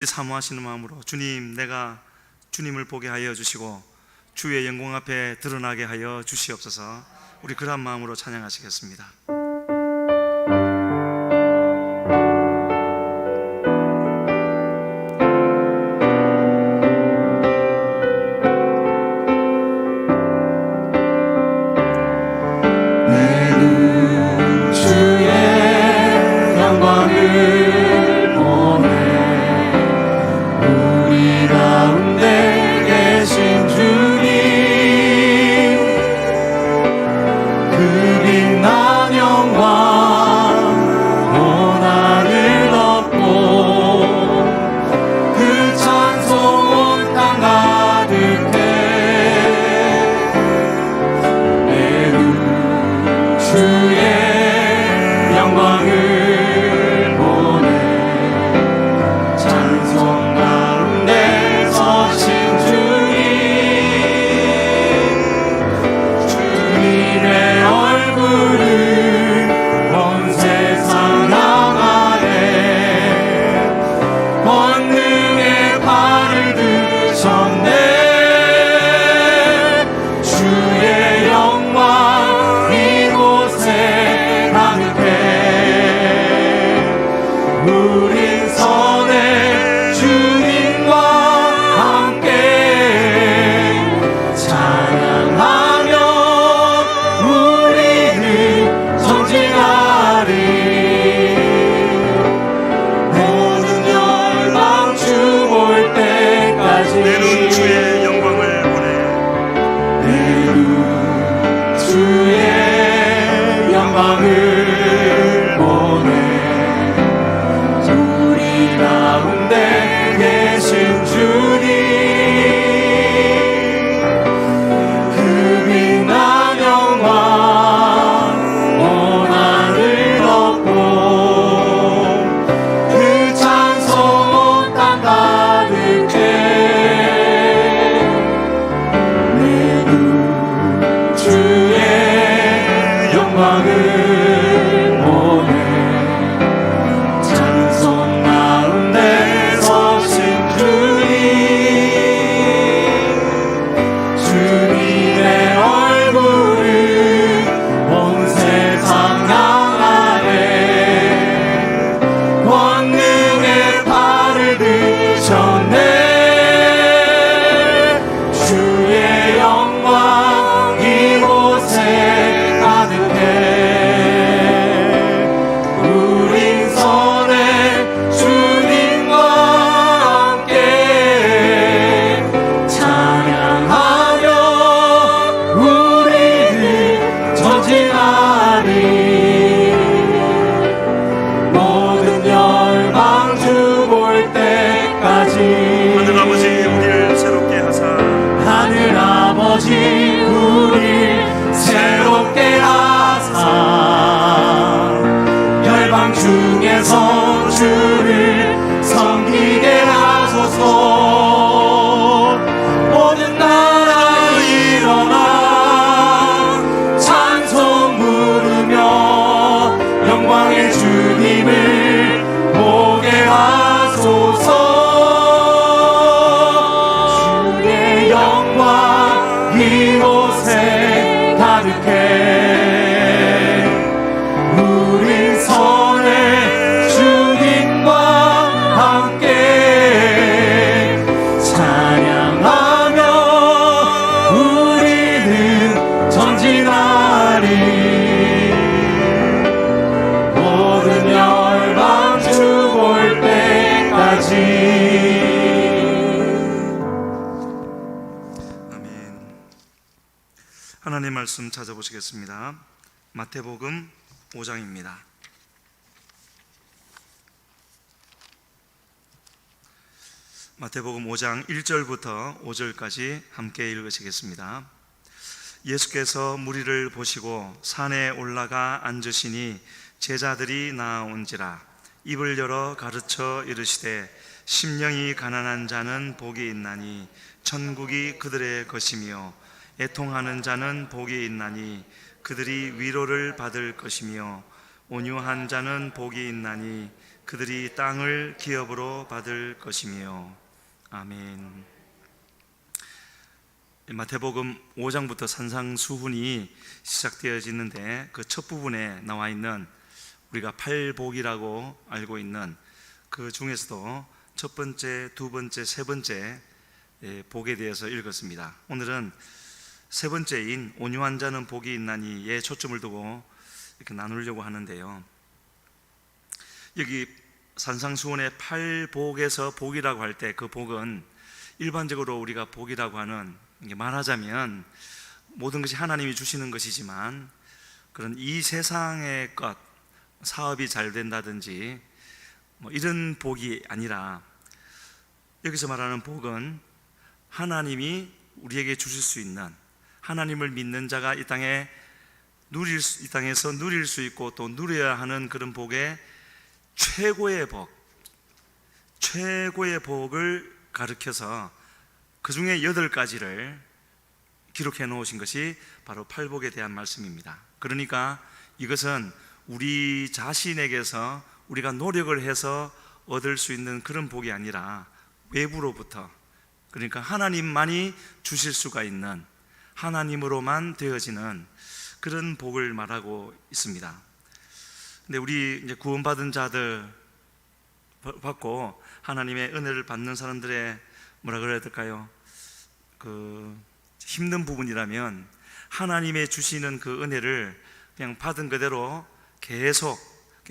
사모하시는 마음으로 주님, 내가 주님을 보게 하여 주시고 주의 영광 앞에 드러나게 하여 주시옵소서. 우리 그런 마음으로 찬양하시겠습니다. 하나님의 말씀 찾아보시겠습니다. 마태복음 5장입니다. 마태복음 5장 1절부터 5절까지 함께 읽으시겠습니다. 예수께서 무리를 보시고 산에 올라가 앉으시니 제자들이 나아온지라. 입을 열어 가르쳐 이르시되 심령이 가난한 자는 복이 있나니 천국이 그들의 것이며 애통하는 자는 복이 있나니 그들이 위로를 받을 것이며 온유한 자는 복이 있나니 그들이 땅을 기업으로 받을 것이며. 아멘. 마태복음 5장부터 산상수훈이 시작되어지는데 그 첫 부분에 나와 있는 우리가 팔복이라고 알고 있는 그 중에서도 첫 번째, 두 번째, 세 번째 복에 대해서 읽었습니다. 오늘은 세 번째인 온유한 자는 복이 있나니에 초점을 두고 이렇게 나누려고 하는데요. 여기 산상수훈의 팔복에서 복이라고 할 때 그 복은 일반적으로 우리가 복이라고 하는, 말하자면 모든 것이 하나님이 주시는 것이지만 그런 이 세상의 것, 사업이 잘 된다든지 이런 복이 아니라, 여기서 말하는 복은 하나님이 우리에게 주실 수 있는, 하나님을 믿는 자가 이 땅에서 누릴 수 있고 또 누려야 하는 그런 복의 최고의 복을 가르쳐서 그 중에 8가지를 기록해 놓으신 것이 바로 팔복에 대한 말씀입니다. 그러니까 이것은 우리 자신에게서 우리가 노력을 해서 얻을 수 있는 그런 복이 아니라 외부로부터, 그러니까 하나님만이 주실 수가 있는, 하나님으로만 되어지는 그런 복을 말하고 있습니다. 근데 우리 이제 구원받은 자들 받고 하나님의 은혜를 받는 사람들의 뭐라 그래야 될까요? 그 힘든 부분이라면 하나님의 주시는 그 은혜를 그냥 받은 그대로 계속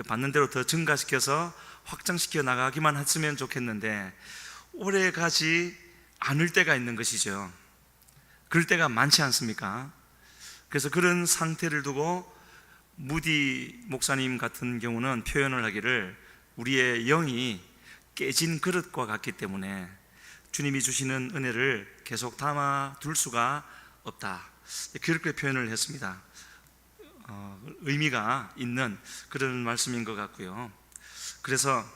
받는 대로 더 증가시켜서 확장시켜 나가기만 했으면 좋겠는데 오래 가지 않을 때가 있는 것이죠. 그럴 때가 많지 않습니까? 그래서 그런 상태를 두고 무디 목사님 같은 경우는 표현을 하기를, 우리의 영이 깨진 그릇과 같기 때문에 주님이 주시는 은혜를 계속 담아둘 수가 없다, 그렇게 표현을 했습니다. 의미가 있는 그런 말씀인 것 같고요. 그래서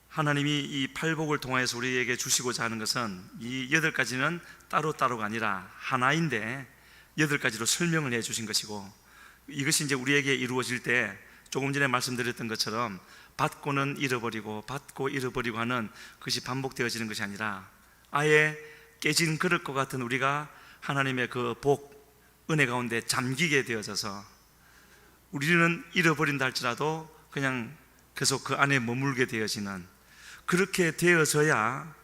하나님이 이 팔복을 통하여서 우리에게 주시고자 하는 것은 이 8가지는 따로따로가 아니라 하나인데 8가지로 설명을 해 주신 것이고, 이것이 이제 우리에게 이루어질 때 조금 전에 말씀드렸던 것처럼 받고는 잃어버리고 받고 잃어버리고 하는 것이 반복되어지는 것이 아니라 아예 깨진 그릇과 같은 우리가 하나님의 그 복, 은혜 가운데 잠기게 되어져서 우리는 잃어버린다 할지라도 그냥 계속 그 안에 머물게 되어지는, 그렇게 되어져야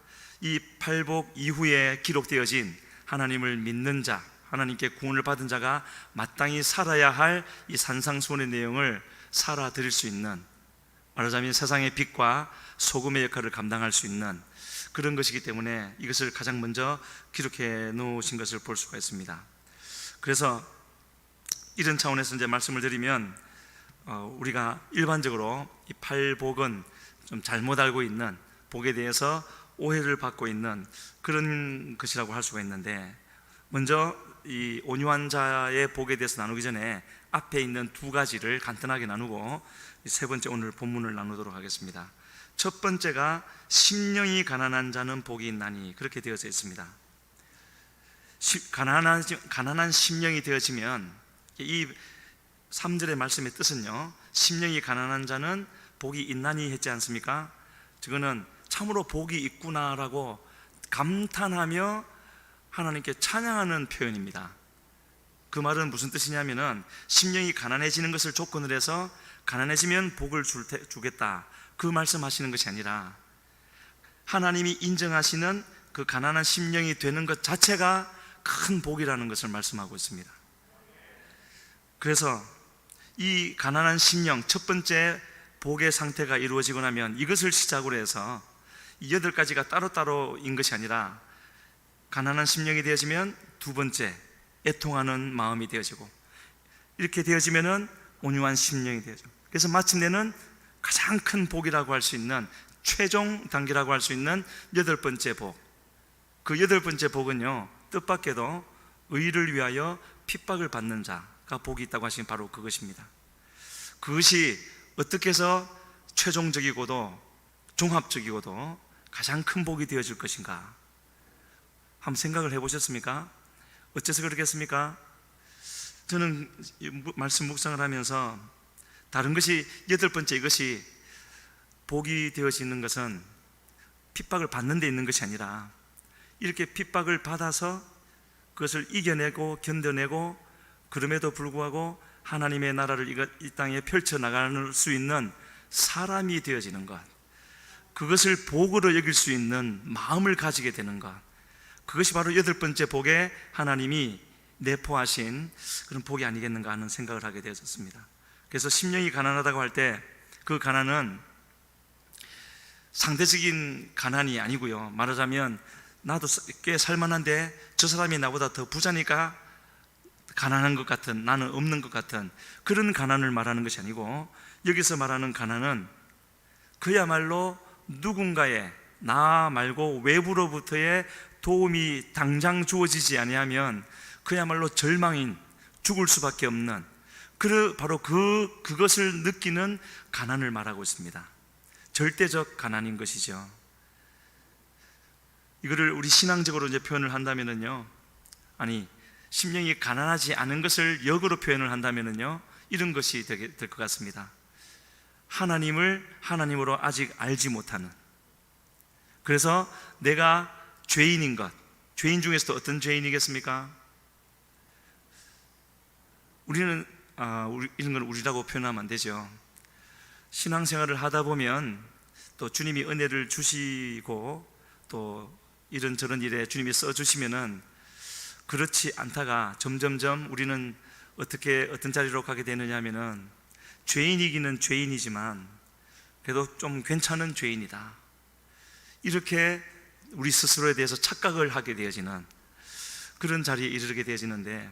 이 팔복 이후에 기록되어진 하나님을 믿는 자, 하나님께 구원을 받은 자가 마땅히 살아야 할 이 산상수훈의 내용을 살아드릴 수 있는, 말하자면 세상의 빛과 소금의 역할을 감당할 수 있는 그런 것이기 때문에 이것을 가장 먼저 기록해 놓으신 것을 볼 수가 있습니다. 그래서 이런 차원에서 이제 말씀을 드리면 우리가 일반적으로 이 팔복은 좀 잘못 알고 있는, 복에 대해서 오해를 받고 있는 그런 것이라고 할 수가 있는데, 먼저 이 온유한 자의 복에 대해서 나누기 전에 앞에 있는 2가지를 간단하게 나누고 세 번째 오늘 본문을 나누도록 하겠습니다. 첫 번째가 심령이 가난한 자는 복이 있나니, 그렇게 되어져 있습니다. 가난한 심령이 되어지면, 이 3절의 말씀의 뜻은요, 심령이 가난한 자는 복이 있나니 했지 않습니까? 저거는 참으로 복이 있구나라고 감탄하며 하나님께 찬양하는 표현입니다. 그 말은 무슨 뜻이냐면은 심령이 가난해지는 것을 조건으로 해서 가난해지면 복을 주겠다, 그 말씀하시는 것이 아니라 하나님이 인정하시는 그 가난한 심령이 되는 것 자체가 큰 복이라는 것을 말씀하고 있습니다. 그래서 이 가난한 심령, 첫 번째 복의 상태가 이루어지고 나면 이것을 시작으로 해서 이 8가지가 따로따로인 것이 아니라 가난한 심령이 되어지면 두 번째 애통하는 마음이 되어지고, 이렇게 되어지면은 온유한 심령이 되어지고, 그래서 마침내는 가장 큰 복이라고 할 수 있는, 최종 단계라고 할 수 있는 8번째 복. 그 8번째 복은요, 뜻밖에도 의를 위하여 핍박을 받는 자가 복이 있다고 하시면 바로 그것입니다. 그것이 어떻게 해서 최종적이고도 종합적이고도 가장 큰 복이 되어질 것인가, 한번 생각을 해보셨습니까? 어째서 그렇겠습니까? 저는 말씀 묵상을 하면서 다른 것이 여덟 번째, 이것이 복이 되어지는 것은 핍박을 받는 데 있는 것이 아니라 이렇게 핍박을 받아서 그것을 이겨내고 견뎌내고 그럼에도 불구하고 하나님의 나라를 이 땅에 펼쳐나갈 수 있는 사람이 되어지는 것, 그것을 복으로 여길 수 있는 마음을 가지게 되는 것, 그것이 바로 여덟 번째 복에 하나님이 내포하신 그런 복이 아니겠는가 하는 생각을 하게 되었습니다. 그래서 심령이 가난하다고 할 때 그 가난은 상대적인 가난이 아니고요, 말하자면 나도 꽤 살만한데 저 사람이 나보다 더 부자니까 가난한 것 같은, 나는 없는 것 같은 그런 가난을 말하는 것이 아니고, 여기서 말하는 가난은 그야말로 누군가의, 나 말고 외부로부터의 도움이 당장 주어지지 아니하면 그야말로 절망인, 죽을 수밖에 없는 바로 그것을 느끼는 가난을 말하고 있습니다. 절대적 가난인 것이죠. 이거를 우리 신앙적으로 이제 표현을 한다면은요, 아니 심령이 가난하지 않은 것을 역으로 표현을 한다면은요, 이런 것이 될 것 같습니다. 하나님을 하나님으로 아직 알지 못하는, 그래서 내가 죄인인 것, 죄인 중에서도 어떤 죄인이겠습니까? 우리는 이런 걸 우리라고 표현하면 안 되죠. 신앙생활을 하다 보면 또 주님이 은혜를 주시고 또 이런저런 일에 주님이 써주시면은 그렇지 않다가 점점점 우리는 어떤 자리로 가게 되느냐 하면은 죄인이기는 죄인이지만 그래도 좀 괜찮은 죄인이다, 이렇게 우리 스스로에 대해서 착각을 하게 되어지는 그런 자리에 이르게 되어지는데,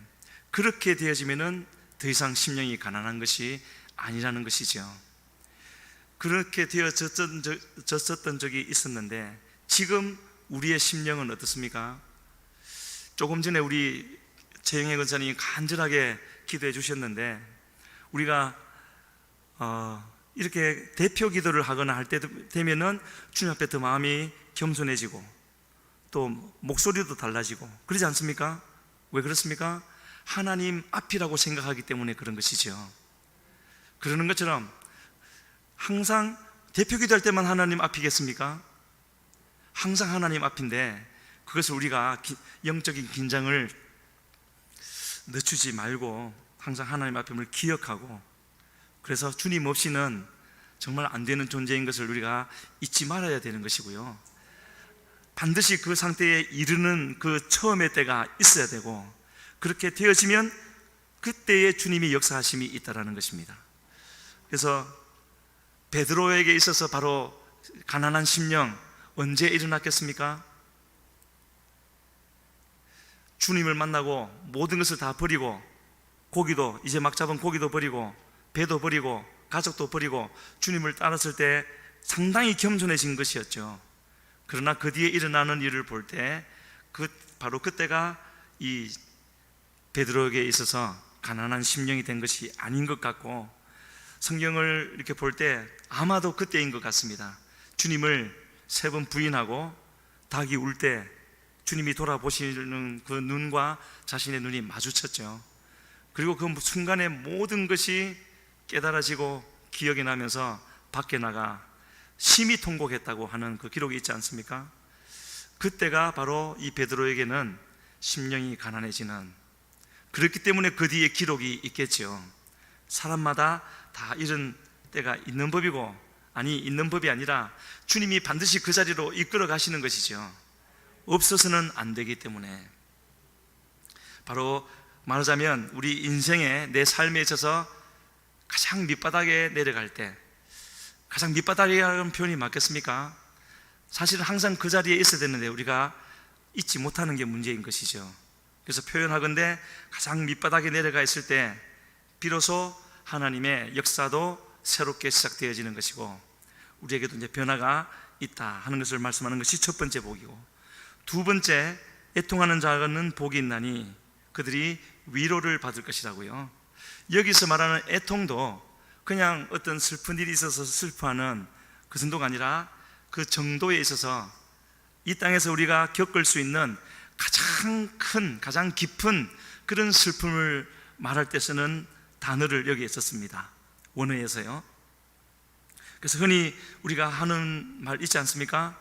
그렇게 되어지면은 더 이상 심령이 가난한 것이 아니라는 것이죠. 그렇게 되어졌었던 적이 있었는데 지금 우리의 심령은 어떻습니까? 조금 전에 우리 최영애 권사님이 간절하게 기도해 주셨는데, 우리가 이렇게 대표 기도를 하거나 할 때 되면은 주님 앞에 더 마음이 겸손해지고 또 목소리도 달라지고 그러지 않습니까? 왜 그렇습니까? 하나님 앞이라고 생각하기 때문에 그런 것이죠. 그러는 것처럼 항상 대표 기도할 때만 하나님 앞이겠습니까? 항상 하나님 앞인데 그것을 우리가 영적인 긴장을 늦추지 말고 항상 하나님 앞임을 기억하고, 그래서 주님 없이는 정말 안 되는 존재인 것을 우리가 잊지 말아야 되는 것이고요, 반드시 그 상태에 이르는 그 처음의 때가 있어야 되고, 그렇게 되어지면 그때에 주님이 역사하심이 있다라는 것입니다. 그래서 베드로에게 있어서 바로 가난한 심령 언제 일어났겠습니까? 주님을 만나고 모든 것을 다 버리고, 고기도 이제 막 잡은 고기도 버리고 배도 버리고 가족도 버리고 주님을 따랐을 때 상당히 겸손해진 것이었죠. 그러나 그 뒤에 일어나는 일을 볼 때 바로 그때가 이 베드로에게 있어서 가난한 심령이 된 것이 아닌 것 같고, 성경을 이렇게 볼 때 아마도 그때인 것 같습니다. 주님을 3번 부인하고 닭이 울 때 주님이 돌아보시는 그 눈과 자신의 눈이 마주쳤죠. 그리고 그 순간에 모든 것이 깨달아지고 기억이 나면서 밖에 나가 심히 통곡했다고 하는 그 기록이 있지 않습니까? 그때가 바로 이 베드로에게는 심령이 가난해지는, 그렇기 때문에 그 뒤에 기록이 있겠죠. 사람마다 다 이런 때가 있는 법이고, 아니 있는 법이 아니라 주님이 반드시 그 자리로 이끌어 가시는 것이죠. 없어서는 안 되기 때문에, 바로 말하자면 우리 인생에, 내 삶에 있어서 가장 밑바닥에 내려갈 때, 가장 밑바닥이라는 표현이 맞겠습니까? 사실은 항상 그 자리에 있어야 되는데 우리가 잊지 못하는 게 문제인 것이죠. 그래서 표현하건대 가장 밑바닥에 내려가 있을 때 비로소 하나님의 역사도 새롭게 시작되어지는 것이고, 우리에게도 이제 변화가 있다 하는 것을 말씀하는 것이 첫 번째 복이고, 두 번째, 애통하는 자는 복이 있나니 그들이 위로를 받을 것이라고요. 여기서 말하는 애통도 그냥 어떤 슬픈 일이 있어서 슬퍼하는 그 정도가 아니라 그 정도에 있어서 이 땅에서 우리가 겪을 수 있는 가장 큰, 가장 깊은 그런 슬픔을 말할 때 쓰는 단어를 여기에 썼습니다. 원어에서요. 그래서 흔히 우리가 하는 말 있지 않습니까?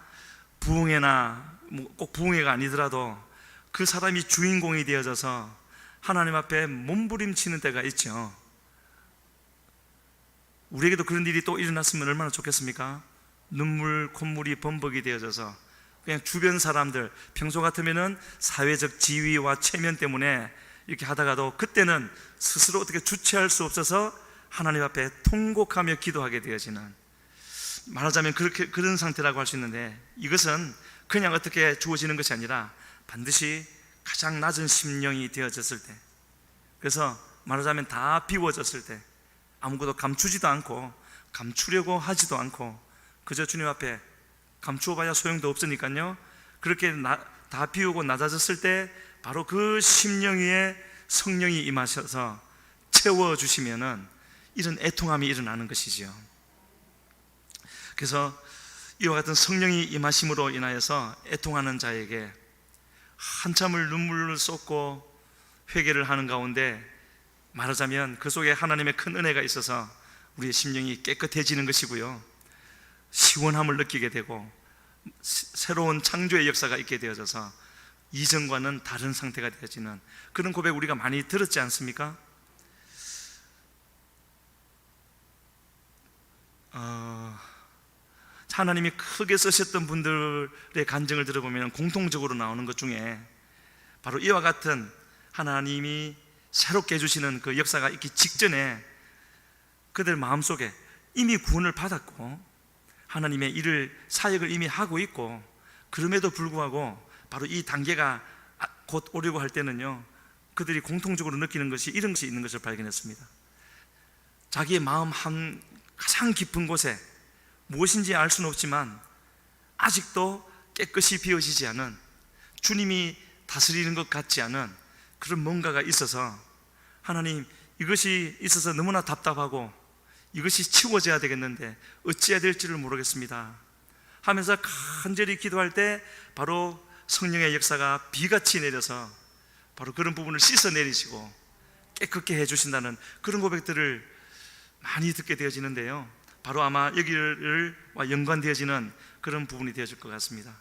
부흥회나 꼭 부흥회가 아니더라도 그 사람이 주인공이 되어져서 하나님 앞에 몸부림치는 때가 있죠. 우리에게도 그런 일이 또 일어났으면 얼마나 좋겠습니까? 눈물, 콧물이 범벅이 되어져서 그냥 주변 사람들, 평소 같으면은 사회적 지위와 체면 때문에 이렇게 하다가도 그때는 스스로 어떻게 주체할 수 없어서 하나님 앞에 통곡하며 기도하게 되어지는, 말하자면 그런 상태라고 할 수 있는데, 이것은 그냥 어떻게 주어지는 것이 아니라 반드시 가장 낮은 심령이 되어졌을 때, 그래서 말하자면 다 비워졌을 때, 아무것도 감추지도 않고 감추려고 하지도 않고 그저 주님 앞에 감추어봐야 소용도 없으니까요, 그렇게 다 비우고 낮아졌을 때 바로 그 심령 위에 성령이 임하셔서 채워주시면은 이런 애통함이 일어나는 것이지요. 그래서 이와 같은 성령이 임하심으로 인하여서 애통하는 자에게 한참을 눈물을 쏟고 회개를 하는 가운데, 말하자면 그 속에 하나님의 큰 은혜가 있어서 우리의 심령이 깨끗해지는 것이고요, 시원함을 느끼게 되고 새로운 창조의 역사가 있게 되어져서 이전과는 다른 상태가 되어지는 그런 고백 우리가 많이 들었지 않습니까? 하나님이 크게 쓰셨던 분들의 간증을 들어보면 공통적으로 나오는 것 중에 바로 이와 같은 하나님이 새롭게 해주시는 그 역사가 있기 직전에 그들 마음속에 이미 구원을 받았고 하나님의 일을, 사역을 이미 하고 있고, 그럼에도 불구하고 바로 이 단계가 곧 오려고 할 때는요, 그들이 공통적으로 느끼는 것이 이런 것이 있는 것을 발견했습니다. 자기의 마음 한 가장 깊은 곳에 무엇인지 알 수는 없지만 아직도 깨끗이 비워지지 않은, 주님이 다스리는 것 같지 않은 그런 뭔가가 있어서, 하나님, 이것이 있어서 너무나 답답하고 이것이 치워져야 되겠는데 어찌해야 될지를 모르겠습니다 하면서 간절히 기도할 때 바로 성령의 역사가 비같이 내려서 바로 그런 부분을 씻어내리시고 깨끗게 해주신다는 그런 고백들을 많이 듣게 되어지는데요, 바로 아마 여기와 연관되어지는 그런 부분이 되어질 것 같습니다.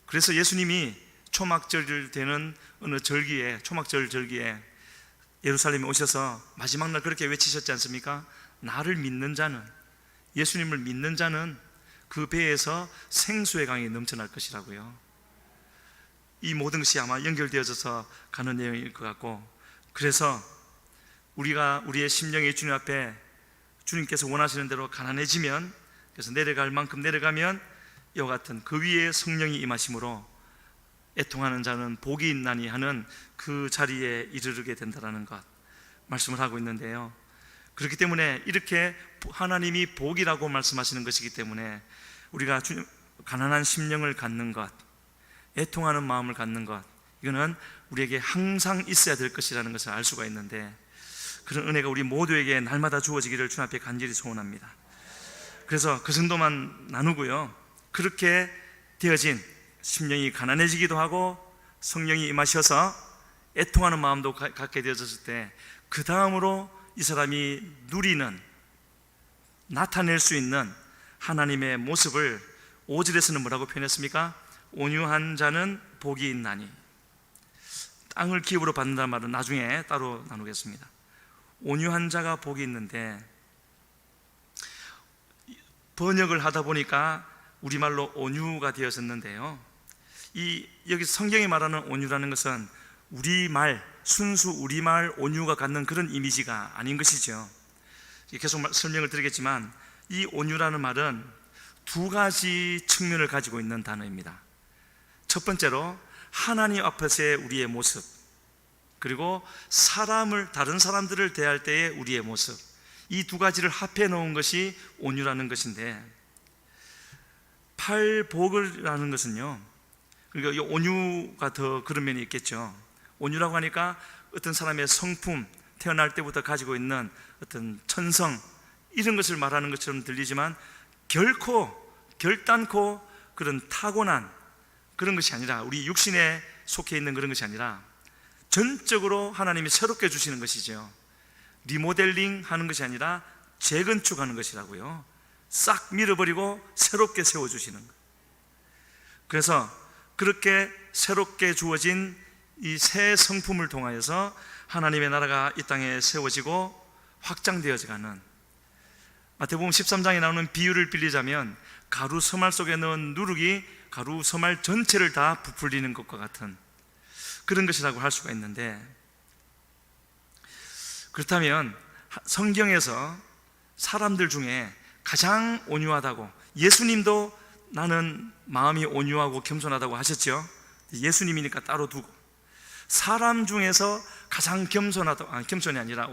그래서 예수님이 초막절 되는 어느 절기에, 초막절 절기에 예루살렘에 오셔서 마지막 날 그렇게 외치셨지 않습니까? 나를 믿는 자는, 예수님을 믿는 자는 그 배에서 생수의 강이 넘쳐날 것이라고요. 이 모든 것이 아마 연결되어져서 가는 내용일 것 같고, 그래서 우리가 우리의 심령이 주님 앞에, 주님께서 원하시는 대로 가난해지면, 그래서 내려갈 만큼 내려가면 이와 같은 그 위에 성령이 임하심으로 애통하는 자는 복이 있나니 하는 그 자리에 이르게 된다는 것 말씀을 하고 있는데요, 그렇기 때문에 이렇게 하나님이 복이라고 말씀하시는 것이기 때문에 우리가 가난한 심령을 갖는 것, 애통하는 마음을 갖는 것, 이거는 우리에게 항상 있어야 될 것이라는 것을 알 수가 있는데, 그런 은혜가 우리 모두에게 날마다 주어지기를 주님 앞에 간절히 소원합니다. 그래서 그 정도만 나누고요, 그렇게 되어진 심령이 가난해지기도 하고 성령이 임하셔서 애통하는 마음도 갖게 되어졌을 때, 그 다음으로 이 사람이 누리는, 나타낼 수 있는 하나님의 모습을 5절에서는 뭐라고 표현했습니까? 온유한 자는 복이 있나니. 땅을 기업으로 받는다는 말은 나중에 따로 나누겠습니다. 온유한 자가 복이 있는데, 번역을 하다 보니까 우리말로 온유가 되어졌는데요, 여기 성경이 말하는 온유라는 것은 우리말, 순수 우리말 온유가 갖는 그런 이미지가 아닌 것이죠. 계속 설명을 드리겠지만 이 온유라는 말은 두 가지 측면을 가지고 있는 단어입니다. 첫 번째로 하나님 앞에서의 우리의 모습, 그리고 다른 사람들을 대할 때의 우리의 모습, 이 두 가지를 합해 놓은 것이 온유라는 것인데, 팔복이라는 것은요, 그러니까 이 온유가 더 그런 면이 있겠죠. 온유라고 하니까 어떤 사람의 성품, 태어날 때부터 가지고 있는 어떤 천성, 이런 것을 말하는 것처럼 들리지만 결단코 그런 타고난 그런 것이 아니라, 우리 육신에 속해 있는 그런 것이 아니라 전적으로 하나님이 새롭게 주시는 것이죠. 리모델링 하는 것이 아니라 재건축하는 것이라고요. 싹 밀어버리고 새롭게 세워주시는 것. 그래서 그렇게 새롭게 주어진 이 새 성품을 통하여서 하나님의 나라가 이 땅에 세워지고 확장되어가는, 마태복음 13장에 나오는 비유를 빌리자면 가루 서말 속에 넣은 누룩이 가루 서말 전체를 다 부풀리는 것과 같은 그런 것이라고 할 수가 있는데, 그렇다면 성경에서 사람들 중에 가장 온유하다고, 예수님도 나는 마음이 온유하고 겸손하다고 하셨죠. 예수님이니까 따로 두고, 사람 중에서 가장 겸손이 아니라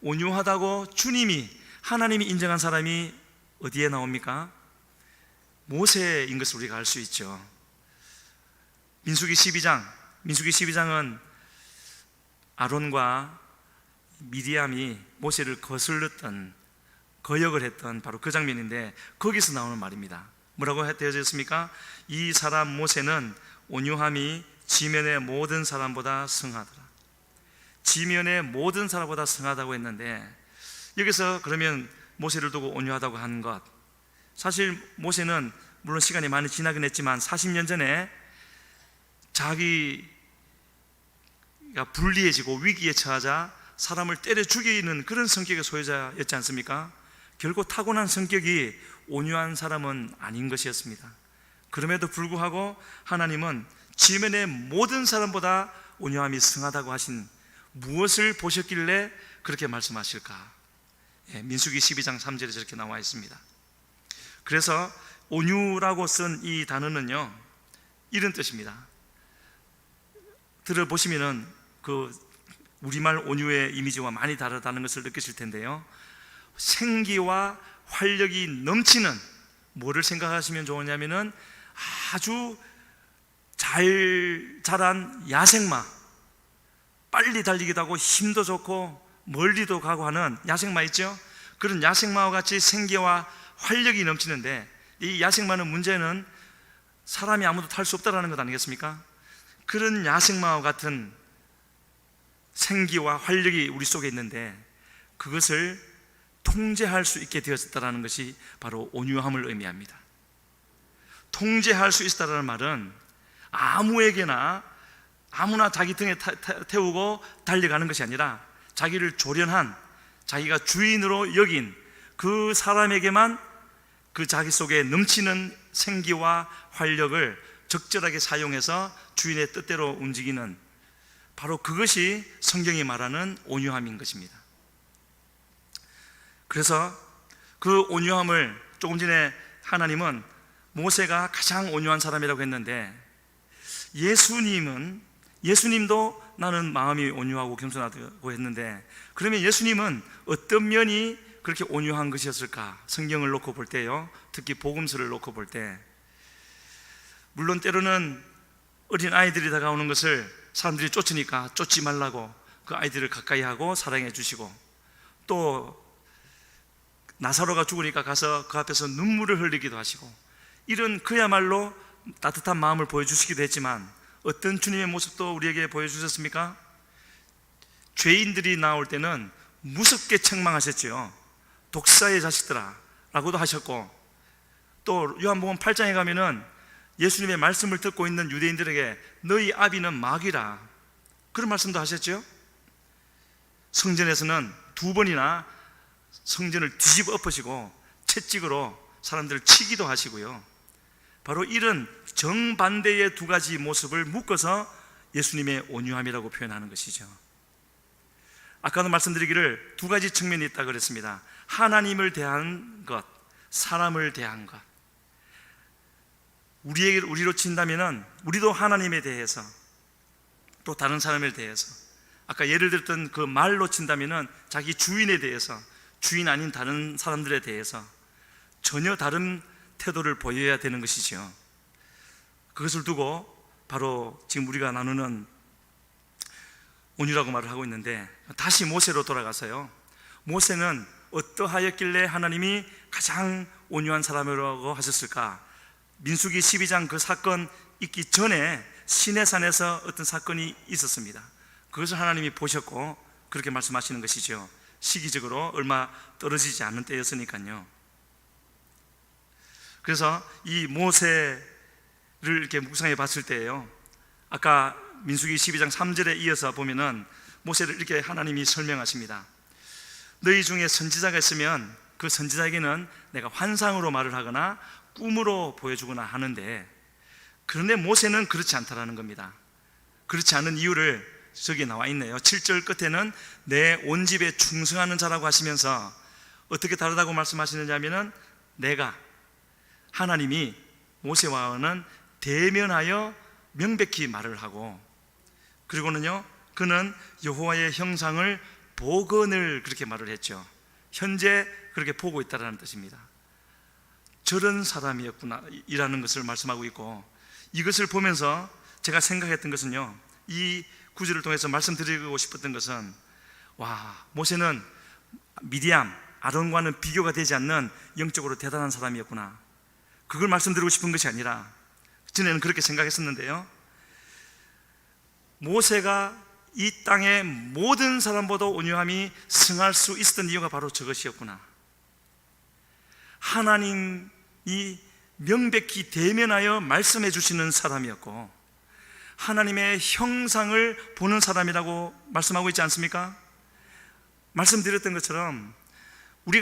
온유하다고 하나님이 인정한 사람이 어디에 나옵니까? 모세인 것을 우리가 알 수 있죠. 민수기 12장은 아론과 미디암이 모세를 거역을 했던 바로 그 장면인데, 거기서 나오는 말입니다. 뭐라고 되어져 있습니까? 이 사람 모세는 온유함이 지면의 모든 사람보다 승하더라. 지면의 모든 사람보다 승하다고 했는데, 여기서 그러면 모세를 두고 온유하다고 하는 것, 사실 모세는 물론 시간이 많이 지나긴 했지만 40년 전에 자기가 불리해지고 위기에 처하자 사람을 때려 죽이는 그런 성격의 소유자였지 않습니까? 결코 타고난 성격이 온유한 사람은 아닌 것이었습니다. 그럼에도 불구하고 하나님은 지면의 모든 사람보다 온유함이 승하다고 하신, 무엇을 보셨길래 그렇게 말씀하실까? 민수기 12장 3절에 저렇게 나와 있습니다. 그래서 온유라고 쓴 이 단어는요, 이런 뜻입니다. 들어보시면은 그 우리말 온유의 이미지와 많이 다르다는 것을 느끼실 텐데요, 생기와 활력이 넘치는, 뭐를 생각하시면 좋으냐면은 아주 잘 자란 야생마, 빨리 달리기도 하고 힘도 좋고 멀리도 가고 하는 야생마 있죠? 그런 야생마와 같이 생기와 활력이 넘치는데, 이 야생마는 문제는 사람이 아무도 탈 수 없다는 것 아니겠습니까? 그런 야생마와 같은 생기와 활력이 우리 속에 있는데, 그것을 통제할 수 있게 되었다는 것이 바로 온유함을 의미합니다. 통제할 수 있다는 말은 아무에게나 아무나 자기 등에 태우고 달려가는 것이 아니라, 자기를 조련한, 자기가 주인으로 여긴 그 사람에게만 그 자기 속에 넘치는 생기와 활력을 적절하게 사용해서 주인의 뜻대로 움직이는, 바로 그것이 성경이 말하는 온유함인 것입니다. 그래서 그 온유함을 조금 전에 하나님은 모세가 가장 온유한 사람이라고 했는데, 예수님도 나는 마음이 온유하고 겸손하다고 했는데, 그러면 예수님은 어떤 면이 그렇게 온유한 것이었을까? 성경을 놓고 볼 때요, 특히 복음서를 놓고 볼 때, 물론 때로는 어린 아이들이 다가오는 것을 사람들이 쫓으니까 쫓지 말라고 그 아이들을 가까이 하고 사랑해 주시고, 또 나사로가 죽으니까 가서 그 앞에서 눈물을 흘리기도 하시고, 이런 그야말로 따뜻한 마음을 보여주시기도 했지만, 어떤 주님의 모습도 우리에게 보여주셨습니까? 죄인들이 나올 때는 무섭게 책망하셨죠. 독사의 자식들아 라고도 하셨고, 또 요한복음 8장에 가면은 예수님의 말씀을 듣고 있는 유대인들에게 너희 아비는 마귀라, 그런 말씀도 하셨죠. 성전에서는 2번이나 성전을 뒤집어 엎으시고 채찍으로 사람들을 치기도 하시고요. 바로 이런 정반대의 두 가지 모습을 묶어서 예수님의 온유함이라고 표현하는 것이죠. 아까도 말씀드리기를 두 가지 측면이 있다고 그랬습니다. 하나님을 대한 것, 사람을 대한 것. 우리로 친다면은 우리도 하나님에 대해서, 또 다른 사람에 대해서, 아까 예를 들었던 그 말로 친다면은 자기 주인에 대해서, 주인 아닌 다른 사람들에 대해서 전혀 다른 태도를 보여야 되는 것이죠. 그것을 두고 바로 지금 우리가 나누는 온유라고 말을 하고 있는데, 다시 모세로 돌아가서요, 모세는 어떠하였길래 하나님이 가장 온유한 사람이라고 하셨을까? 민수기 12장 그 사건 있기 전에 시내산에서 어떤 사건이 있었습니다. 그것을 하나님이 보셨고 그렇게 말씀하시는 것이죠. 시기적으로 얼마 떨어지지 않은 때였으니까요. 그래서 이 모세를 이렇게 묵상해 봤을 때예요, 아까 민수기 12장 3절에 이어서 보면은 모세를 이렇게 하나님이 설명하십니다. 너희 중에 선지자가 있으면 그 선지자에게는 내가 환상으로 말을 하거나 꿈으로 보여주거나 하는데, 그런데 모세는 그렇지 않다라는 겁니다. 그렇지 않은 이유를 저기 나와 있네요. 7절 끝에는 내 온 집에 충성하는 자라고 하시면서 어떻게 다르다고 말씀하시느냐 하면은, 내가, 하나님이 모세와는 대면하여 명백히 말을 하고, 그리고는요, 그는 여호와의 형상을 보건을 그렇게 말을 했죠. 현재 그렇게 보고 있다는 뜻입니다. 저런 사람이었구나 이라는 것을 말씀하고 있고, 이것을 보면서 제가 생각했던 것은요, 이 구절을 통해서 말씀드리고 싶었던 것은, 와, 모세는 미디암, 아론과는 비교가 되지 않는 영적으로 대단한 사람이었구나, 그걸 말씀드리고 싶은 것이 아니라, 전에는 그렇게 생각했었는데요, 모세가 이 땅의 모든 사람보다 온유함이 승할 수 있었던 이유가 바로 저것이었구나. 하나님이 명백히 대면하여 말씀해 주시는 사람이었고, 하나님의 형상을 보는 사람이라고 말씀하고 있지 않습니까? 말씀드렸던 것처럼 우리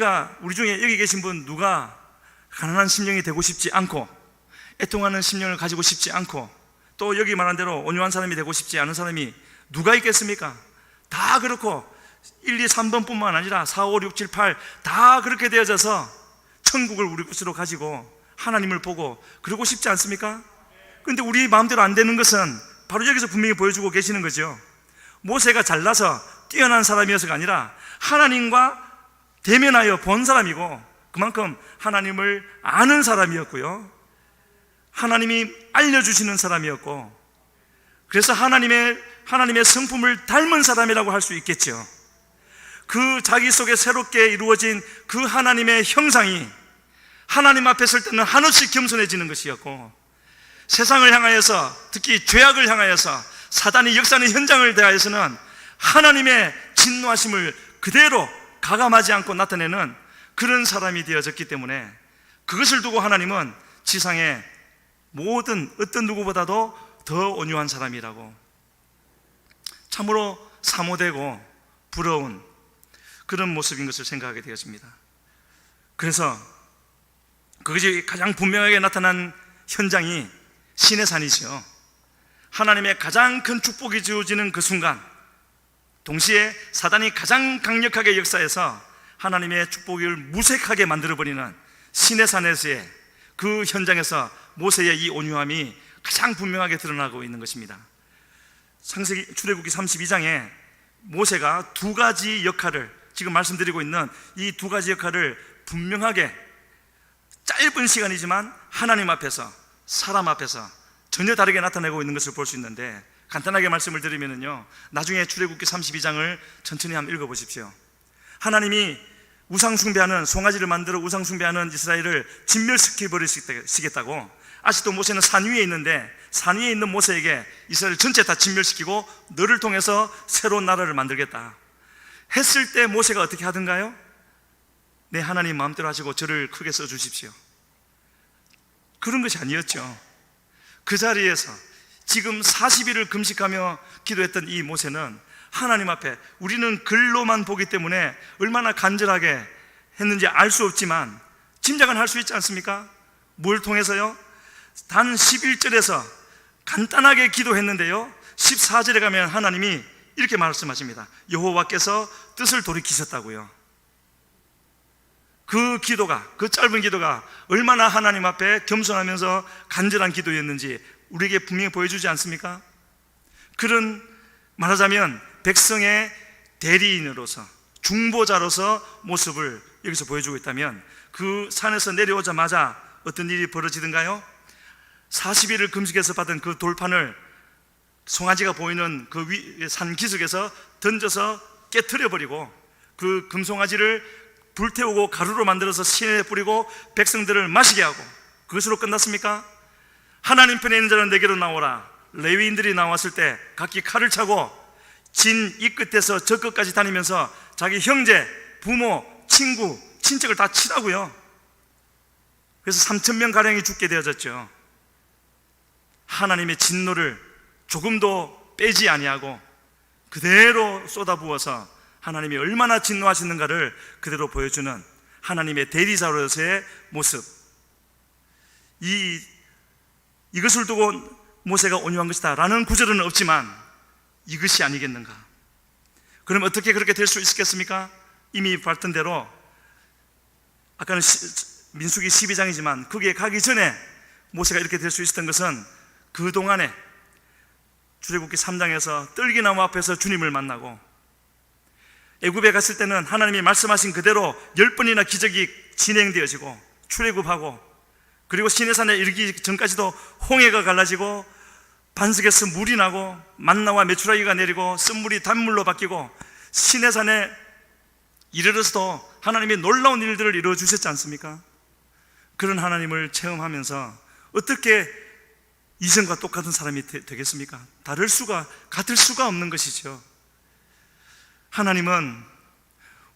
중에 여기 계신 분 누가 가난한 심령이 되고 싶지 않고, 애통하는 심령을 가지고 싶지 않고, 또 여기 말한 대로 온유한 사람이 되고 싶지 않은 사람이 누가 있겠습니까? 다 그렇고 1, 2, 3번 뿐만 아니라 4, 5, 6, 7, 8 다 그렇게 되어져서 천국을 우리 것으로 가지고 하나님을 보고 그러고 싶지 않습니까? 그런데 우리 마음대로 안 되는 것은 바로 여기서 분명히 보여주고 계시는 거죠. 모세가 잘나서 뛰어난 사람이어서가 아니라 하나님과 대면하여 본 사람이고, 그만큼 하나님을 아는 사람이었고요, 하나님이 알려주시는 사람이었고, 그래서 하나님의 성품을 닮은 사람이라고 할 수 있겠죠. 그 자기 속에 새롭게 이루어진 그 하나님의 형상이 하나님 앞에 설 때는 한없이 겸손해지는 것이었고, 세상을 향하여서, 특히 죄악을 향하여서 사단이 역사하는 현장을 대하여서는 하나님의 진노하심을 그대로 가감하지 않고 나타내는 그런 사람이 되어졌기 때문에, 그것을 두고 하나님은 지상의 모든 어떤 누구보다도 더 온유한 사람이라고, 참으로 사모되고 부러운 그런 모습인 것을 생각하게 되었습니다. 그래서 그것이 가장 분명하게 나타난 현장이 시내산이죠. 하나님의 가장 큰 축복이 주어지는 그 순간, 동시에 사단이 가장 강력하게 역사해서 하나님의 축복을 무색하게 만들어버리는 시내산에서의 그 현장에서 모세의 이 온유함이 가장 분명하게 드러나고 있는 것입니다. 출애굽기 32장에 모세가 두 가지 역할을, 지금 말씀드리고 있는 이 두 가지 역할을 분명하게 짧은 시간이지만 하나님 앞에서, 사람 앞에서 전혀 다르게 나타내고 있는 것을 볼 수 있는데, 간단하게 말씀을 드리면요, 나중에 출애굽기 32장을 천천히 한번 읽어보십시오. 하나님이 우상숭배하는, 송아지를 만들어 우상숭배하는 이스라엘을 진멸시켜 버리시겠다고, 아직도 모세는 산 위에 있는데, 산 위에 있는 모세에게 이스라엘 전체 다 진멸시키고 너를 통해서 새로운 나라를 만들겠다 했을 때 모세가 어떻게 하던가요? 네, 하나님 마음대로 하시고 저를 크게 써주십시오, 그런 것이 아니었죠. 그 자리에서 지금 40일을 금식하며 기도했던 이 모세는 하나님 앞에, 우리는 글로만 보기 때문에 얼마나 간절하게 했는지 알 수 없지만 짐작은 할 수 있지 않습니까? 뭘 통해서요? 단 11절에서 간단하게 기도했는데요, 14절에 가면 하나님이 이렇게 말씀하십니다. 여호와께서 뜻을 돌이키셨다고요. 그 기도가, 그 짧은 기도가 얼마나 하나님 앞에 겸손하면서 간절한 기도였는지 우리에게 분명히 보여주지 않습니까? 그런, 말하자면 백성의 대리인으로서, 중보자로서 모습을 여기서 보여주고 있다면, 그 산에서 내려오자마자 어떤 일이 벌어지던가요? 40일을 금식해서 받은 그 돌판을 송아지가 보이는 그 산 기슭에서 던져서 깨트려 버리고, 그 금송아지를 불태우고 가루로 만들어서 시내에 뿌리고 백성들을 마시게 하고, 그것으로 끝났습니까? 하나님 편에 있는 자는 내게로 나오라. 레위인들이 나왔을 때 각기 칼을 차고 진 이 끝에서 저 끝까지 다니면서 자기 형제, 부모, 친구, 친척을 다 치라고요. 그래서 3,000명 가량이 죽게 되어졌죠. 하나님의 진노를 조금도 빼지 아니하고 그대로 쏟아부어서 하나님이 얼마나 진노하시는가를 그대로 보여주는 하나님의 대리자로서의 모습. 이것을 두고 모세가 온유한 것이다 라는 구절은 없지만 이것이 아니겠는가? 그럼 어떻게 그렇게 될 수 있겠습니까? 이미 봤던 대로 아까는 민수기 12장이지만 거기에 가기 전에 모세가 이렇게 될 수 있었던 것은 그동안에 출애굽기 3장에서 떨기나무 앞에서 주님을 만나고, 애굽에 갔을 때는 하나님이 말씀하신 그대로 10번이나 기적이 진행되어지고 출애굽하고, 그리고 시내산에 이르기 전까지도 홍해가 갈라지고 반석에서 물이 나고 만나와 메추라기가 내리고 쓴물이 단물로 바뀌고 시내산에 이르러서도 하나님이 놀라운 일들을 이루어 주셨지 않습니까? 그런 하나님을 체험하면서 어떻게 이전과 똑같은 사람이 되겠습니까? 같을 수가 없는 것이죠. 하나님은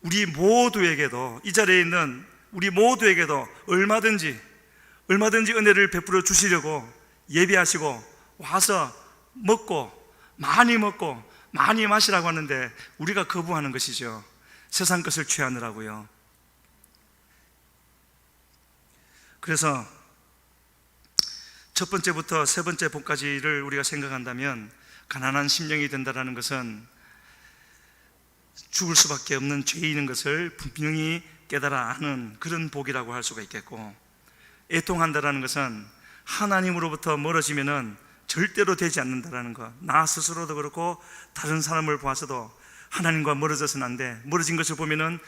우리 모두에게도, 이 자리에 있는 우리 모두에게도 얼마든지 은혜를 베풀어 주시려고 예비하시고 와서 먹고 많이 마시라고 하는데 우리가 거부하는 것이죠. 세상 것을 취하느라고요. 그래서 첫 번째부터 세 번째 복까지를 우리가 생각한다면 가난한 심령이 된다는 것은 죽을 수밖에 없는 죄인인 것을 분명히 깨달아 아는 그런 복이라고 할 수가 있겠고, 애통한다는 것은 하나님으로부터 멀어지면은 절대로 되지 않는다는 것. 나 스스로도 그렇고 다른 사람을 보아서도 하나님과 멀어져서는 안 돼. 멀어진 것을 보면은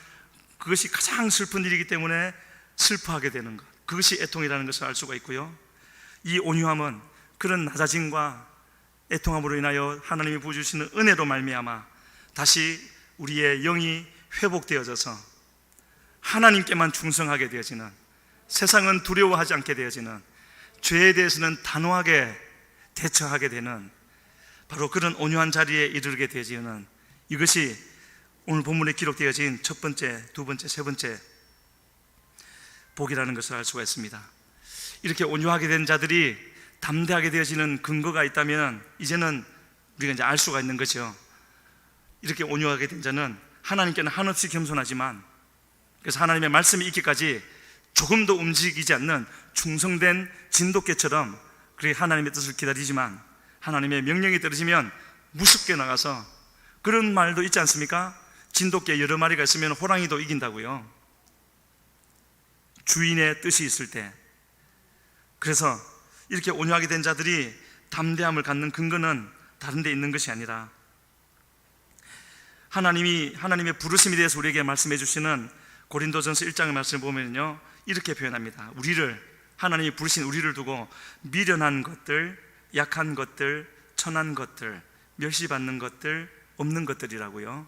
그것이 가장 슬픈 일이기 때문에 슬퍼하게 되는 것, 그것이 애통이라는 것을 알 수가 있고요. 이 온유함은 그런 낮아짐과 애통함으로 인하여 하나님이 부어주시는 은혜로 말미암아 다시 우리의 영이 회복되어져서 하나님께만 충성하게 되어지는, 세상은 두려워하지 않게 되어지는, 죄에 대해서는 단호하게 대처하게 되는 바로 그런 온유한 자리에 이르게 되어지는, 이것이 오늘 본문에 기록되어진 첫 번째, 두 번째, 세 번째 복이라는 것을 알 수가 있습니다. 이렇게 온유하게 된 자들이 담대하게 되어지는 근거가 있다면 이제는 우리가 이제 알 수가 있는 거죠. 이렇게 온유하게 된 자는 하나님께는 한없이 겸손하지만, 그래서 하나님의 말씀이 있기까지 조금도 움직이지 않는 충성된 진돗개처럼 그렇게 하나님의 뜻을 기다리지만, 하나님의 명령이 떨어지면 무섭게 나가서, 그런 말도 있지 않습니까? 진돗개 여러 마리가 있으면 호랑이도 이긴다고요. 주인의 뜻이 있을 때. 그래서 이렇게 온유하게 된 자들이 담대함을 갖는 근거는 다른 데 있는 것이 아니라 하나님의 부르심에 대해서 우리에게 말씀해 주시는 고린도전서 1장의 말씀을 보면요, 이렇게 표현합니다. 하나님이 부르신 우리를 두고 미련한 것들, 약한 것들, 천한 것들, 멸시받는 것들, 없는 것들이라고요.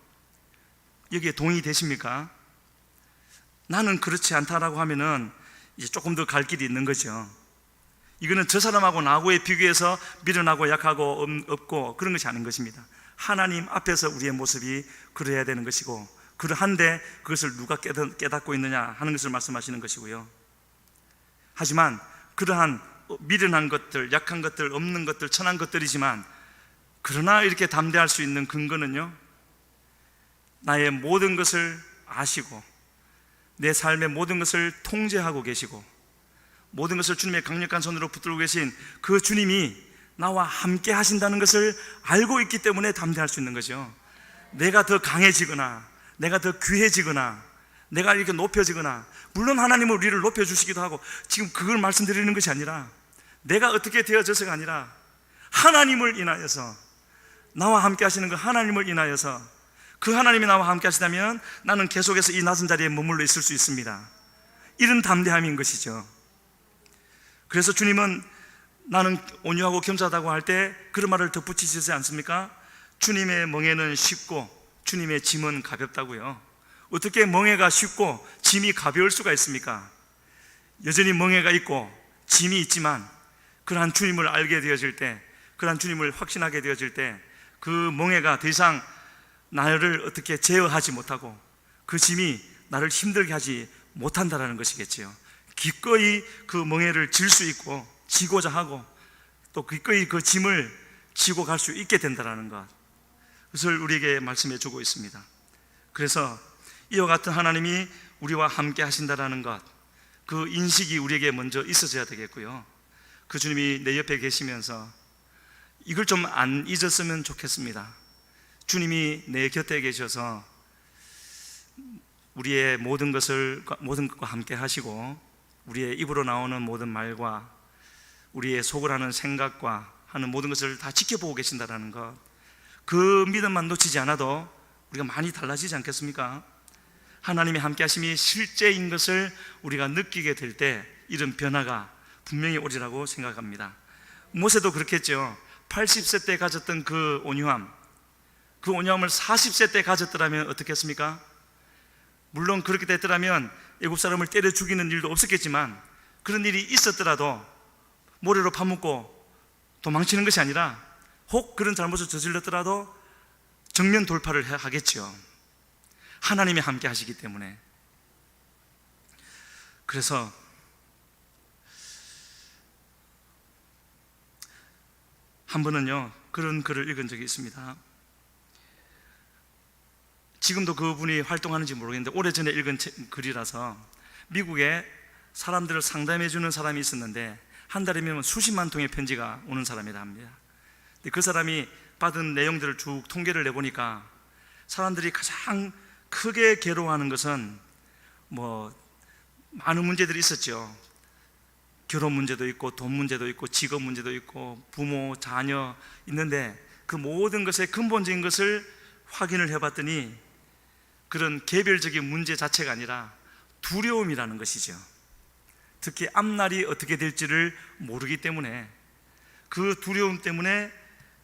여기에 동의되십니까? 나는 그렇지 않다라고 하면은 이제 조금 더 갈 길이 있는 거죠. 이거는 저 사람하고 나하고에 비교해서 미련하고 약하고 없고 그런 것이 아닌 것입니다. 하나님 앞에서 우리의 모습이 그래야 되는 것이고, 그러한데 그것을 누가 깨닫고 있느냐 하는 것을 말씀하시는 것이고요. 하지만 그러한 미련한 것들, 약한 것들, 없는 것들, 천한 것들이지만, 그러나 이렇게 담대할 수 있는 근거는요, 나의 모든 것을 아시고 내 삶의 모든 것을 통제하고 계시고 모든 것을 주님의 강력한 손으로 붙들고 계신 그 주님이 나와 함께 하신다는 것을 알고 있기 때문에 담대할 수 있는 거죠. 내가 더 강해지거나 내가 더 귀해지거나 내가 이렇게 높여지거나, 물론 하나님은 우리를 높여주시기도 하고, 지금 그걸 말씀드리는 것이 아니라 내가 어떻게 되어져서가 아니라 하나님을 인하여서, 나와 함께 하시는 그 하나님을 인하여서, 그 하나님이 나와 함께 하시다면 나는 계속해서 이 낮은 자리에 머물러 있을 수 있습니다. 이런 담대함인 것이죠. 그래서 주님은 나는 온유하고 겸손하다고 할 때 그런 말을 덧붙이시지 않습니까? 주님의 멍에는 쉽고 주님의 짐은 가볍다고요. 어떻게 멍에가 쉽고 짐이 가벼울 수가 있습니까? 여전히 멍에가 있고 짐이 있지만 그러한 주님을 알게 되어질 때, 그러한 주님을 확신하게 되어질 때 그 멍에가 더 이상 나를 어떻게 제어하지 못하고 그 짐이 나를 힘들게 하지 못한다라는 것이겠지요. 기꺼이 그 멍에를 질 수 있고 지고자 하고 또 기꺼이 그 짐을 지고 갈 수 있게 된다라는 것, 그것을 우리에게 말씀해 주고 있습니다. 그래서 이와 같은 하나님이 우리와 함께 하신다라는 것, 그 인식이 우리에게 먼저 있어져야 되겠고요. 그 주님이 내 옆에 계시면서 이걸 좀 안 잊었으면 좋겠습니다. 주님이 내 곁에 계셔서 우리의 모든 것과 함께 하시고 우리의 입으로 나오는 모든 말과 우리의 속을 하는 생각과 하는 모든 것을 다 지켜보고 계신다는 것, 그 믿음만 놓치지 않아도 우리가 많이 달라지지 않겠습니까? 하나님이 함께 하심이 실제인 것을 우리가 느끼게 될 때 이런 변화가 분명히 오리라고 생각합니다. 모세도 그렇겠죠. 80세 때 가졌던 그 온유함을 40세 때 가졌더라면 어떻겠습니까? 물론 그렇게 됐더라면 애굽 사람을 때려 죽이는 일도 없었겠지만, 그런 일이 있었더라도 모래로 파묻고 도망치는 것이 아니라 혹 그런 잘못을 저질렀더라도 정면 돌파를 하겠죠. 하나님이 함께 하시기 때문에. 그래서 한 번은요 그런 글을 읽은 적이 있습니다. 지금도 그분이 활동하는지 모르겠는데 오래전에 읽은 글이라서, 미국에 사람들을 상담해 주는 사람이 있었는데 한 달이면 수십만 통의 편지가 오는 사람이라 합니다. 근데 그 사람이 받은 내용들을 쭉 통계를 내보니까 사람들이 가장 크게 괴로워하는 것은 많은 문제들이 있었죠. 결혼 문제도 있고 돈 문제도 있고 직업 문제도 있고 부모, 자녀 있는데 그 모든 것의 근본적인 것을 확인을 해봤더니 그런 개별적인 문제 자체가 아니라 두려움이라는 것이죠. 특히 앞날이 어떻게 될지를 모르기 때문에 그 두려움 때문에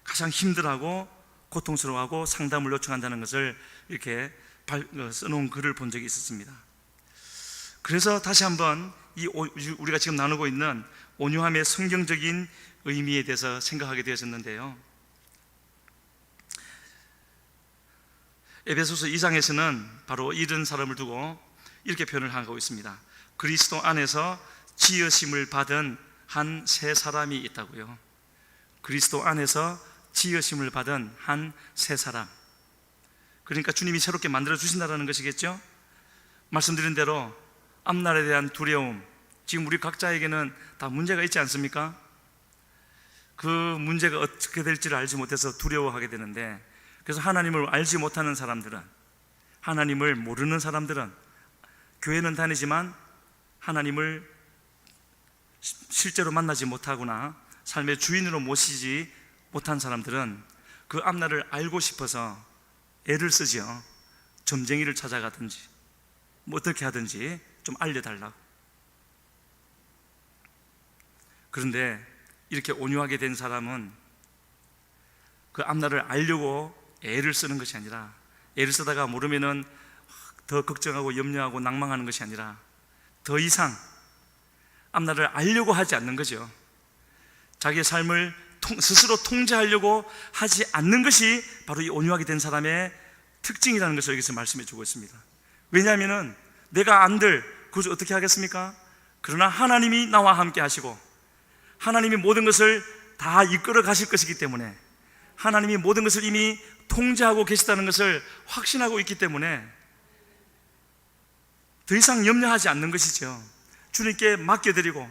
가장 힘들어하고 고통스러워하고 상담을 요청한다는 것을 이렇게 써놓은 글을 본 적이 있었습니다. 그래서 다시 한번 우리가 지금 나누고 있는 온유함의 성경적인 의미에 대해서 생각하게 되었는데요, 에베소서 2장에서는 바로 이런 사람을 두고 이렇게 표현을 하고 있습니다. 그리스도 안에서 지으심을 받은 한 새 사람이 있다고요. 그리스도 안에서 지으심을 받은 한 새 사람, 그러니까 주님이 새롭게 만들어 주신다는 것이겠죠. 말씀드린 대로 앞날에 대한 두려움, 지금 우리 각자에게는 다 문제가 있지 않습니까? 그 문제가 어떻게 될지를 알지 못해서 두려워하게 되는데, 그래서 하나님을 알지 못하는 사람들은, 하나님을 모르는 사람들은, 교회는 다니지만 하나님을 실제로 만나지 못하거나 삶의 주인으로 모시지 못한 사람들은 그 앞날을 알고 싶어서 애를 쓰죠. 점쟁이를 찾아가든지 어떻게 하든지 좀 알려달라고. 그런데 이렇게 온유하게 된 사람은 그 앞날을 알려고 애를 쓰는 것이 아니라, 애를 쓰다가 모르면은 더 걱정하고 염려하고 낭망하는 것이 아니라 더 이상 앞날을 알려고 하지 않는 거죠. 자기의 삶을 스스로 통제하려고 하지 않는 것이 바로 이 온유하게 된 사람의 특징이라는 것을 여기서 말씀해 주고 있습니다. 왜냐하면 내가 안들 그것을 어떻게 하겠습니까? 그러나 하나님이 나와 함께 하시고 하나님이 모든 것을 다 이끌어 가실 것이기 때문에, 하나님이 모든 것을 이미 통제하고 계시다는 것을 확신하고 있기 때문에 더 이상 염려하지 않는 것이죠. 주님께 맡겨드리고,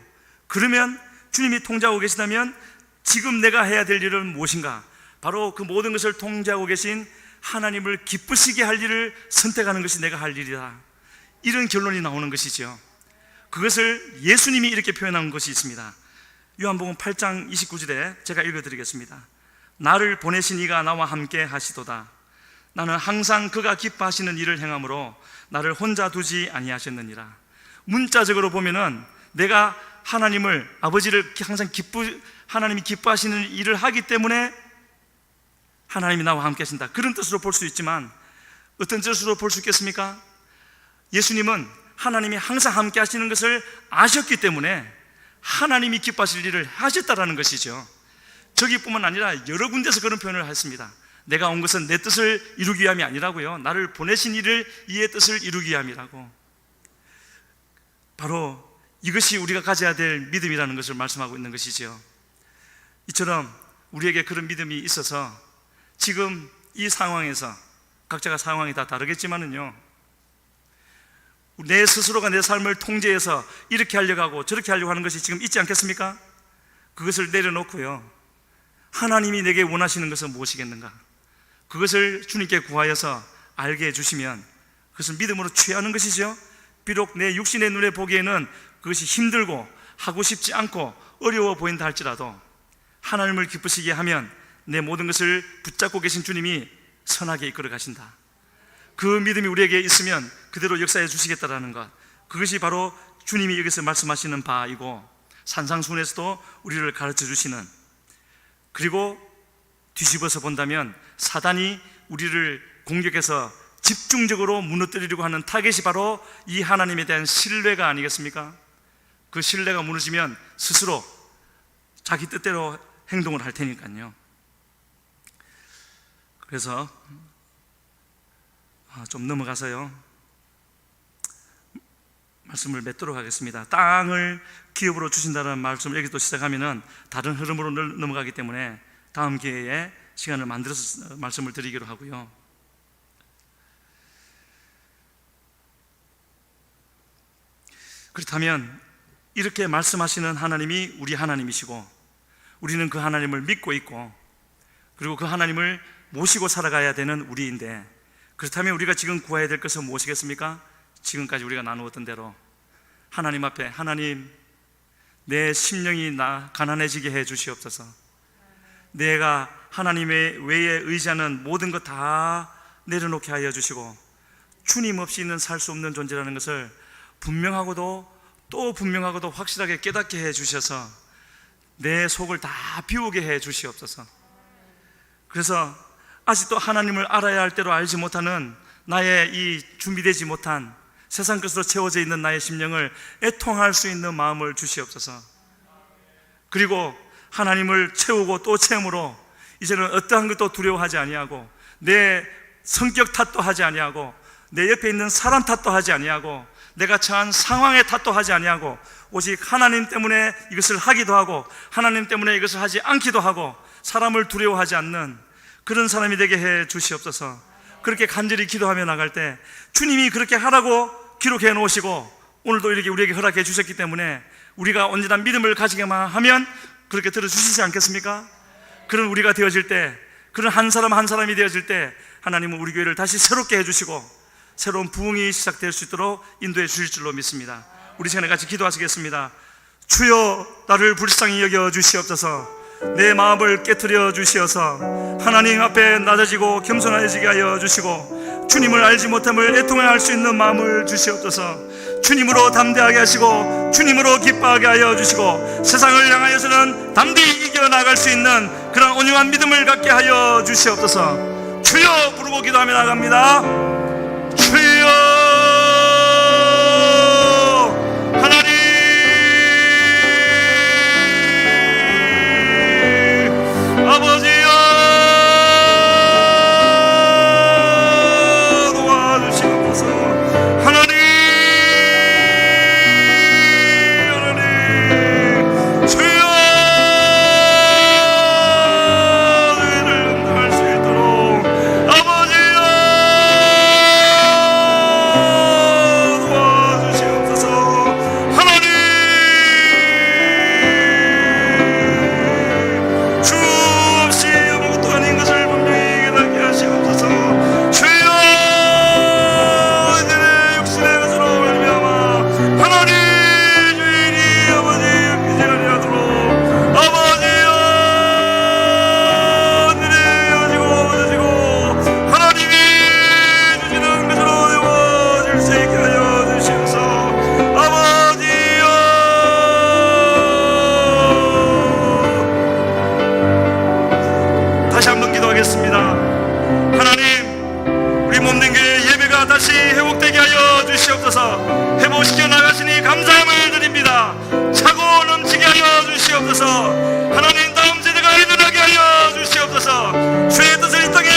그러면 주님이 통제하고 계시다면 지금 내가 해야 될 일은 무엇인가? 바로 그 모든 것을 통제하고 계신 하나님을 기쁘시게 할 일을 선택하는 것이 내가 할 일이다, 이런 결론이 나오는 것이죠. 그것을 예수님이 이렇게 표현한 것이 있습니다. 요한복음 8장 29절에 제가 읽어드리겠습니다. 나를 보내신 이가 나와 함께 하시도다. 나는 항상 그가 기뻐하시는 일을 행함으로 나를 혼자 두지 아니하셨느니라. 문자적으로 보면은 내가 하나님을, 아버지를 항상 하나님이 기뻐하시는 일을 하기 때문에 하나님이 나와 함께 하신다, 그런 뜻으로 볼 수 있지만 어떤 뜻으로 볼 수 있겠습니까? 예수님은 하나님이 항상 함께 하시는 것을 아셨기 때문에 하나님이 기뻐하실 일을 하셨다라는 것이죠. 저기뿐만 아니라 여러 군데서 그런 표현을 했습니다. 내가 온 것은 내 뜻을 이루기 위함이 아니라고요. 나를 보내신 이를 이의 뜻을 이루기 위함이라고. 바로 이것이 우리가 가져야 될 믿음이라는 것을 말씀하고 있는 것이죠. 이처럼 우리에게 그런 믿음이 있어서 지금 이 상황에서, 각자가 상황이 다 다르겠지만은요, 내 스스로가 내 삶을 통제해서 이렇게 하려고 하고 저렇게 하려고 하는 것이 지금 있지 않겠습니까? 그것을 내려놓고요, 하나님이 내게 원하시는 것은 무엇이겠는가? 그것을 주님께 구하여서 알게 해주시면 그것을 믿음으로 취하는 것이죠. 비록 내 육신의 눈에 보기에는 그것이 힘들고 하고 싶지 않고 어려워 보인다 할지라도 하나님을 기쁘시게 하면 내 모든 것을 붙잡고 계신 주님이 선하게 이끌어 가신다. 그 믿음이 우리에게 있으면 그대로 역사해 주시겠다라는 것, 그것이 바로 주님이 여기서 말씀하시는 바이고, 산상순에서도 우리를 가르쳐 주시는, 그리고 뒤집어서 본다면 사단이 우리를 공격해서 집중적으로 무너뜨리려고 하는 타겟이 바로 이 하나님에 대한 신뢰가 아니겠습니까? 그 신뢰가 무너지면 스스로 자기 뜻대로 행동을 할 테니까요. 그래서 좀 넘어가서요, 말씀을 맺도록 하겠습니다. 땅을 기업으로 주신다는 말씀을 여기서 시작하면은 다른 흐름으로 넘어가기 때문에 다음 기회에 시간을 만들어서 말씀을 드리기로 하고요. 그렇다면 이렇게 말씀하시는 하나님이 우리 하나님이시고 우리는 그 하나님을 믿고 있고 그리고 그 하나님을 모시고 살아가야 되는 우리인데, 그렇다면 우리가 지금 구해야 될 것은 무엇이겠습니까? 지금까지 우리가 나누었던 대로 하나님 앞에, 하나님, 내 심령이 가난해지게 해 주시옵소서. 내가 하나님의 외에 의지하는 모든 것 다 내려놓게 하여 주시고 주님 없이는 살 수 없는 존재라는 것을 분명하고도 또 분명하고도 확실하게 깨닫게 해 주셔서 내 속을 다 비우게 해 주시옵소서. 그래서 아직도 하나님을 알아야 할 대로 알지 못하는 나의 이 준비되지 못한 세상 것으로 채워져 있는 나의 심령을 애통할 수 있는 마음을 주시옵소서. 그리고 하나님을 채우고 또 채움으로 이제는 어떠한 것도 두려워하지 아니하고 내 성격 탓도 하지 아니하고 내 옆에 있는 사람 탓도 하지 아니하고 내가 처한 상황의 탓도 하지 아니하고 오직 하나님 때문에 이것을 하기도 하고 하나님 때문에 이것을 하지 않기도 하고 사람을 두려워하지 않는 그런 사람이 되게 해 주시옵소서. 그렇게 간절히 기도하며 나갈 때 주님이 그렇게 하라고 기록해 놓으시고 오늘도 이렇게 우리에게 허락해 주셨기 때문에 우리가 온전한 믿음을 가지게만 하면 그렇게 들어주시지 않겠습니까? 그런 우리가 되어질 때, 그런 한 사람 한 사람이 되어질 때 하나님은 우리 교회를 다시 새롭게 해주시고 새로운 부흥이 시작될 수 있도록 인도해 주실 줄로 믿습니다. 우리 시간에 같이 기도하시겠습니다. 주여, 나를 불쌍히 여겨 주시옵소서. 내 마음을 깨트려 주시어서 하나님 앞에 낮아지고 겸손해지게 하여 주시고 주님을 알지 못함을 애통할 수 있는 마음을 주시옵소서. 주님으로 담대하게 하시고 주님으로 기뻐하게 하여 주시고 세상을 향하여서는 담대히 이겨나갈 수 있는 그런 온유한 믿음을 갖게 하여 주시옵소서. 주여 부르고 기도하며 나갑니다. 주여, 하나님, 아버지여, 도와주시옵소서. 하나님, 주여, 너희를 영광할 수 있도록 아버지여 도와주시옵소서. 하나님, 주 없이 아무것도 아닌 것을 분명히 깨닫게 하시옵소서. 주여, 이들의 육신의 것으로 말미암아 하나님 주인이 아버지 믿지 아니하도록 아버지여 이들의 헤어지고 얻어지고 하나님이 주시는 것으로 되어질 수 있게 하여 주시옵소서. 아버지여, 다시 한번 기도하겠습니다. 하나님, 우리 몸된 교회 예배가 다시 회복되게 하여 주시옵소서. 회복시켜 나가시니 감사함을 드립니다. 차고 넘치게 하여 주시옵소서. 하나님, 다음 세대가 일어나게 하여 주시옵소서. 주의 뜻을 이 땅에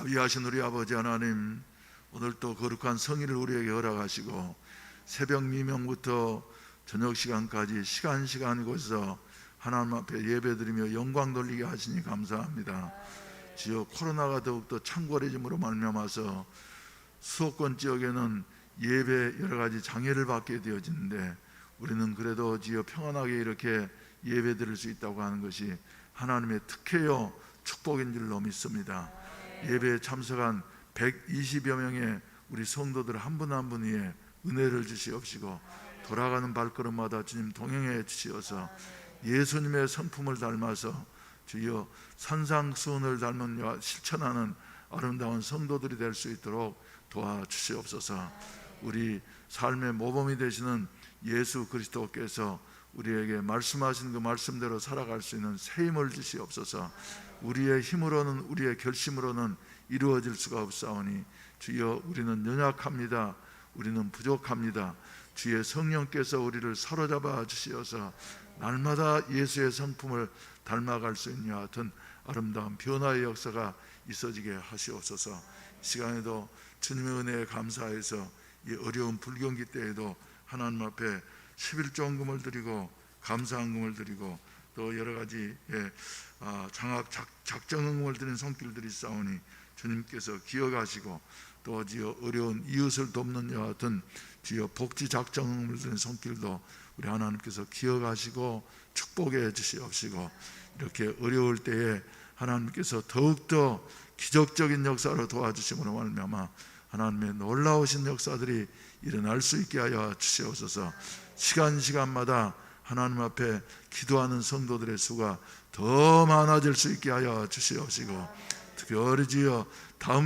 자비하신 우리 아버지 하나님, 오늘 또 거룩한 성일을 우리에게 허락하시고 새벽 미명부터 저녁 시간까지 시간 곳에서 하나님 앞에 예배드리며 영광 돌리게 하시니 감사합니다. 주여, 코로나가 더욱더 창궐해짐으로 말미암아서 수도권 지역에는 예배 여러 가지 장애를 받게 되어지는데, 우리는 그래도 주여 평안하게 이렇게 예배 드릴 수 있다고 하는 것이 하나님의 특혜요 축복인 줄로 믿습니다. 예배에 참석한 120여 명의 우리 성도들 한 분 한 분 위에 은혜를 주시옵시고, 돌아가는 발걸음마다 주님 동행해 주시어서 예수님의 성품을 닮아서 주여 산상수훈을 닮은 실천하는 아름다운 성도들이 될 수 있도록 도와주시옵소서. 우리 삶의 모범이 되시는 예수 그리스도께서 우리에게 말씀하신 그 말씀대로 살아갈 수 있는 새 힘을 주시옵소서. 우리의 힘으로는, 우리의 결심으로는 이루어질 수가 없사오니 주여, 우리는 연약합니다. 우리는 부족합니다. 주의 성령께서 우리를 사로잡아 주시어서 날마다 예수의 성품을 닮아갈 수 있는 하여튼 아름다운 변화의 역사가 있어지게 하시옵소서. 시간에도 주님의 은혜에 감사해서 이 어려운 불경기 때에도 하나님 앞에 11조금을 드리고 감사한금을 드리고 또 여러 가지 작정응금을 드린 손길들이 있사오니 주님께서 기억하시고, 또 주여 어려운 이웃을 돕는 여와 같은 주여 복지 작정응금을 드린 손길도 우리 하나님께서 기억하시고 축복해 주시옵시고, 이렇게 어려울 때에 하나님께서 더욱더 기적적인 역사로 도와주심으로 말미암아 하나님의 놀라우신 역사들이 일어날 수 있게 하여 주시옵소서. 시간마다 하나님 앞에 기도하는 성도들의 수가 더 많아질 수 있게 하여 주시옵시고, 특별히 주여 다음